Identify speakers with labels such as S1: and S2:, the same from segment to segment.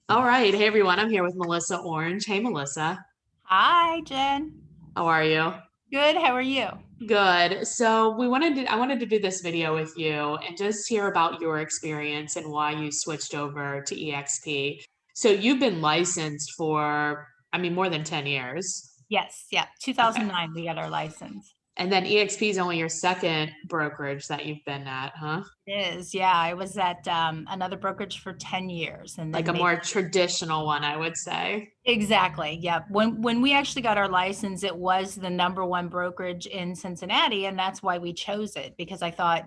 S1: All right. Hey, everyone. I'm here with Melissa Orange. Hey, Melissa.
S2: Hi, Jen.
S1: How are you?
S2: Good. How are you?
S1: Good. I wanted to do this video with you and just hear about your experience and why you switched over to eXp. So you've been licensed for, more than 10 years.
S2: Yes. Yeah.
S1: Okay.
S2: 2009, we got our license.
S1: And then eXp is only your second brokerage that you've been at, huh?
S2: It is. Yeah. I was at another brokerage for 10 years and
S1: Like
S2: then
S1: a
S2: made
S1: more traditional one, I would say.
S2: exactly. Yeah. When we actually got our license, it was the number one brokerage in Cincinnati. And that's why we chose it because I thought,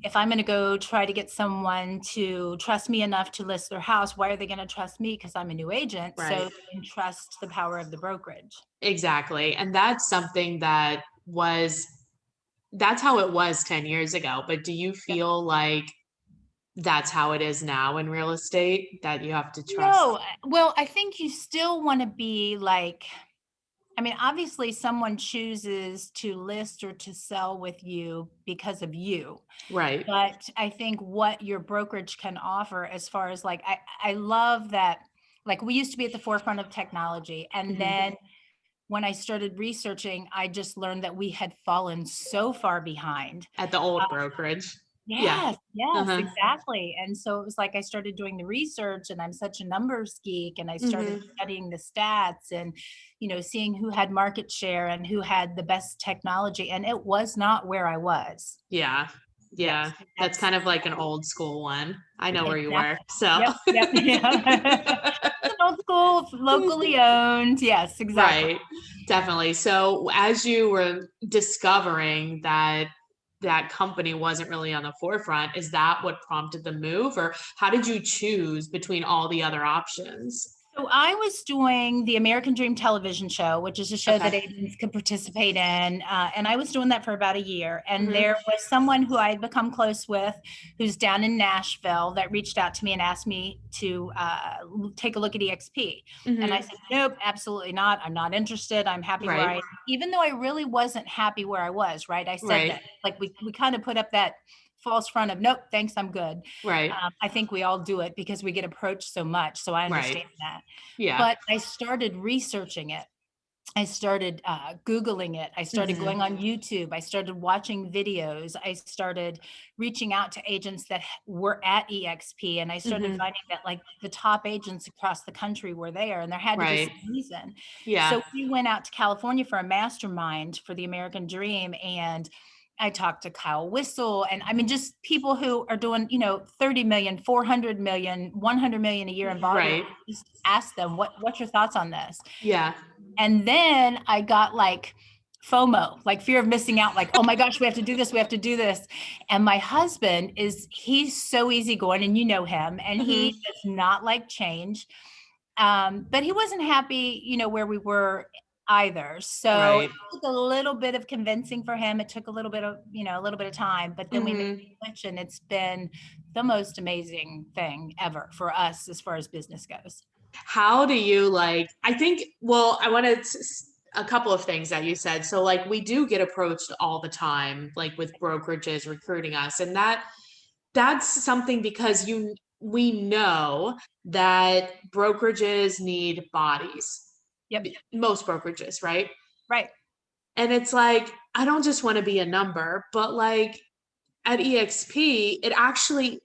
S2: if I'm going to go try to get someone to trust me enough to list their house, why are they going to trust me? Because I'm a new agent. So
S1: Right.
S2: they can trust the power of the brokerage.
S1: Exactly. And that's something that's how it was 10 years ago. But do you feel like that's how it is now in real estate that you have to trust?
S2: No, well, I think you still want to be like, I mean, obviously, someone chooses to list or to sell with you because of you.
S1: Right.
S2: But I think what your brokerage can offer, as far as like, I love that, like, we used to be at the forefront of technology. And
S1: Hmm.
S2: then when I started researching, I just learned that we had fallen so far behind.
S1: At the old brokerage. Yeah.
S2: Yes, yes,
S1: Uh-huh.
S2: exactly. And so it was like I started doing the research and I'm such a numbers geek and I started
S1: Hmm.
S2: studying the stats and seeing who had market share and who had the best technology and it was not where I was.
S1: Yeah. Yeah.
S2: Yes,
S1: That's
S2: that's
S1: kind of like an old school one. I know where you were.
S2: exactly.
S1: So,
S2: Yep, yep, yeah. It's an old school, locally owned. Yes, exactly.
S1: right. Definitely. So, as you were discovering that that company wasn't really on the forefront, is that what prompted the move, or how did you choose between all the other options?
S2: So I was doing the American Dream television show, which is a show that
S1: Okay.
S2: agents could participate in. And I was doing that for about a year. And
S1: Hmm.
S2: there was someone who I had become close with who's down in Nashville that reached out to me and asked me to take a look at eXp. And I
S1: Hmm.
S2: said, nope, absolutely not. I'm not interested. I'm happy where
S1: Right.
S2: I am. Even though I really wasn't happy where I was, right? I said
S1: Right.
S2: that. Like we kind of put up that false front of, nope, thanks, I'm good.
S1: Right.
S2: I think we all do it because we get approached so much. So I
S1: Right.
S2: understand that.
S1: Yeah.
S2: But I started researching it. I started Googling it. I started
S1: Hmm.
S2: going on YouTube. I started watching videos. I started reaching out to agents that were at eXp. And I started
S1: Hmm.
S2: finding that like the top agents across the country were there and there had to be
S1: Right.
S2: some reason.
S1: Yeah.
S2: So we went out to California for a mastermind for the American Dream. And I talked to Kyle Whistle and I mean, just people who are doing, 30 million, 400 million, 100 million a year in volume.
S1: Right.
S2: Just ask them, what's your thoughts on this?
S1: Yeah.
S2: And then I got like FOMO, like fear of missing out, like, oh my gosh, we have to do this, we have to do this. And my husband he's so easygoing, and you know him, and he
S1: Hmm.
S2: does not like change. But he wasn't happy, where we were either. So it
S1: Right.
S2: took a little bit of convincing for him. It took a little bit of, a little bit of time, but then we made
S1: Hmm.
S2: the switch, and it's been the most amazing thing ever for us as far as business goes.
S1: How do you like? I think, well, I wanted a couple of things that you said. So, like, we do get approached all the time, like with brokerages recruiting us, and that's something because we know that brokerages need bodies,
S2: Yep.
S1: most brokerages, right?
S2: Right.
S1: And it's like, I don't just want to be a number, but like at EXP, it actually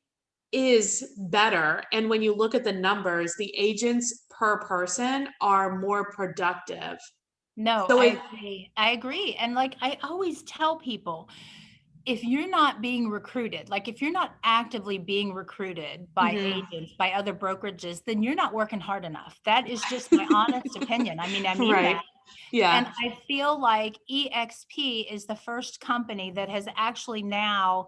S1: is better. And when you look at the numbers, the agents per person are more productive.
S2: No,
S1: So
S2: I
S1: it,
S2: agree. I agree. And like I always tell people, if you're not being recruited, like if you're not actively being recruited by
S1: mhm.
S2: agents, by other brokerages, then you're not working hard enough. That is just my honest opinion. I mean, I mean
S1: Right.
S2: that. And
S1: Yeah.
S2: I feel like eXp is the first company that has actually now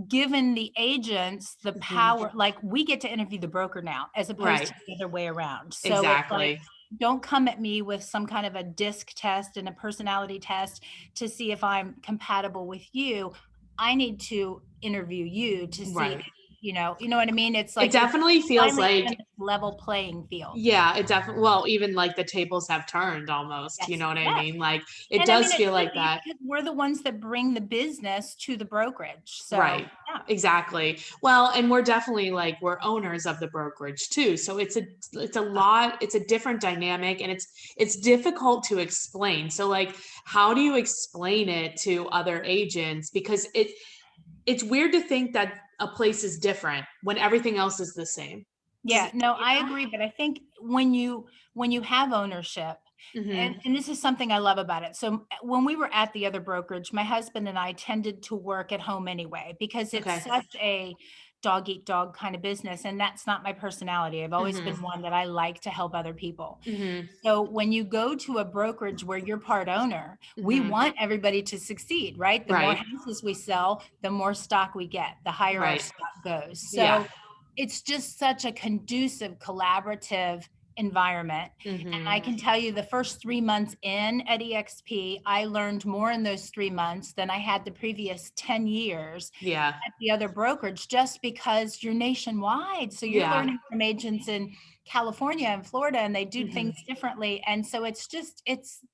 S2: given the agents the
S1: Mhm.
S2: power, like we get to interview the broker now as opposed
S1: Right.
S2: to the other way around. So it's like,
S1: Exactly.
S2: don't come at me with some kind of a disc test and a personality test to see if I'm compatible with you. I need to interview you to see
S1: Right.
S2: you know what I mean? It's
S1: It
S2: like, it's
S1: definitely feels
S2: finally
S1: like,
S2: kind of level playing field.
S1: yeah, it definitely, well, even like the tables have turned almost, you
S2: Yes,
S1: know what I
S2: yes.
S1: mean? Like it
S2: And I mean,
S1: does
S2: it
S1: feel
S2: should
S1: like
S2: be
S1: that.
S2: because we're the ones that bring the business to the brokerage. So
S1: Right.
S2: yeah,
S1: Exactly. Well, and we're definitely like we're owners of the brokerage too. So it's a lot, it's a different dynamic and it's difficult to explain. So like how do you explain it to other agents? Because it's weird to think that a place is different when everything else is the same. Does
S2: yeah,
S1: it,
S2: no,
S1: you
S2: I agree. But I think when you have ownership,
S1: know? Hmm.
S2: and this is something I love about it. So when we were at the other brokerage, my husband and I tended to work at home anyway, because it's
S1: Okay.
S2: such a dog eat dog kind of business. And that's not my personality. I've always
S1: Hmm.
S2: been one that I like to help other people.
S1: Hmm.
S2: So when you go to a brokerage where you're part owner, we
S1: Hmm.
S2: want everybody to succeed, right? The more
S1: Right.
S2: houses we sell, the more stock we get, the higher our
S1: Right.
S2: stock goes.
S1: Yeah.
S2: So it's just such a conducive, collaborative environment. And
S1: Hmm.
S2: I can tell you the first 3 months in at eXp, I learned more in those 3 months than I had the previous 10 years
S1: Yeah.
S2: at the other brokerage, just because you're nationwide. So you're
S1: Yeah.
S2: learning from agents in California and Florida, and they do
S1: Hmm.
S2: things differently. And so it's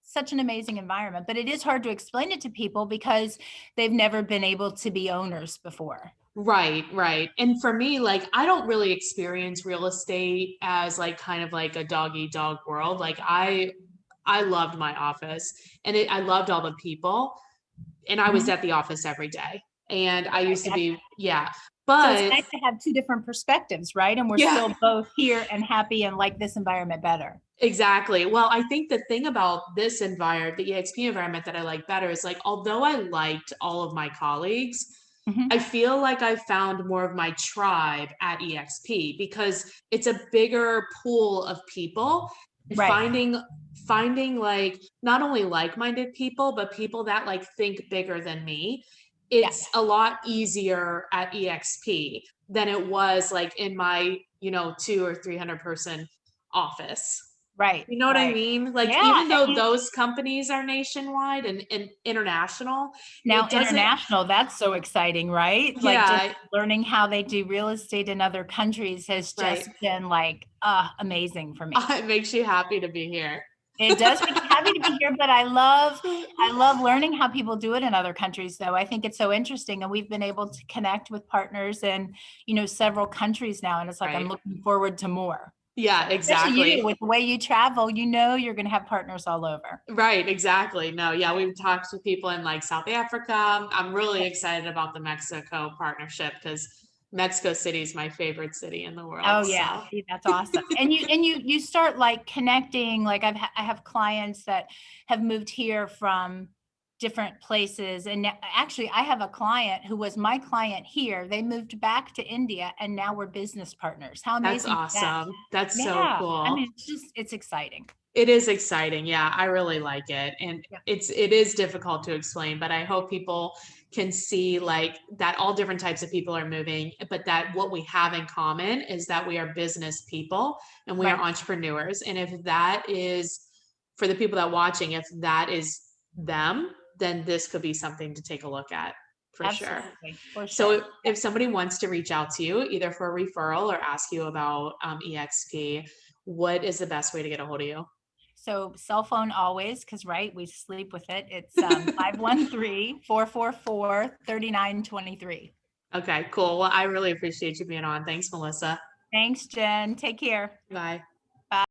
S2: such an amazing environment, but it is hard to explain it to people because they've never been able to be owners before.
S1: Right, right. And for me, like I don't really experience real estate as like kind of like a dog eat dog world. Like I loved my office and I loved all the people and I was
S2: Mhm.
S1: at the office every day. And I
S2: I
S1: used to
S2: gotcha.
S1: be, yeah.
S2: So it's
S1: But
S2: nice to have two different perspectives, right? And we're
S1: yeah,
S2: still both here and happy and like this environment better.
S1: exactly. Well, I think the thing about this environment, the EXP environment that I like better is like, although I liked all of my colleagues, I
S2: Mhm.
S1: feel like I found more of my tribe at EXP because it's a bigger pool of people and
S2: Right.
S1: finding like not only like-minded people, but people that like think bigger than me.
S2: Yeah.
S1: It's a lot easier at EXP than it was like in my, 200 or 300 person office.
S2: Right.
S1: You know what I
S2: Right.
S1: mean? Like,
S2: Yeah.
S1: even though those companies are nationwide and international,
S2: Now
S1: it doesn't,
S2: international, that's so exciting, right? Like just
S1: yeah,
S2: learning how they do real estate in other countries has
S1: right.
S2: just been like amazing for me.
S1: It makes you happy to be here.
S2: It does make me happy to be here, but I love learning how people do it in other countries though. I think it's so interesting, and we've been able to connect with partners in, several countries now, and it's like I'm
S1: Right.
S2: looking forward to more. So,
S1: Yeah,
S2: especially you
S1: exactly.
S2: with the way you travel, you're going to have partners all over.
S1: Right, exactly. No, yeah, we've talked to people in like South Africa. I'm really excited about the Mexico partnership because Mexico City is my favorite city in the
S2: Oh
S1: world.
S2: yeah,
S1: So,
S2: see, that's awesome. And you start like connecting. Like I have clients that have moved here from different places, and actually I have a client who was my client here. They moved back to India, and now we're business partners. How
S1: that's
S2: amazing is that?
S1: awesome. That's so
S2: Yeah, I
S1: cool.
S2: mean, it's exciting.
S1: It is exciting. Yeah, I really like it. And
S2: Yeah,
S1: it is difficult to explain, but I hope people can see like that all different types of people are moving, but that what we have in common is that we are business people and we are
S2: right.
S1: entrepreneurs. And if that is for the people that are watching, if that is them, then this could be something to take a look at for sure.
S2: Absolutely, for
S1: So
S2: sure.
S1: if somebody wants to reach out to you, either for a referral or ask you about EXP, what is the best way to get a hold of you?
S2: So cell phone always, because right, we sleep with it. It's 513-444-3923.
S1: Okay, cool. Well, I really appreciate you being on. Thanks, Melissa.
S2: Thanks, Jen. Take care.
S1: Bye.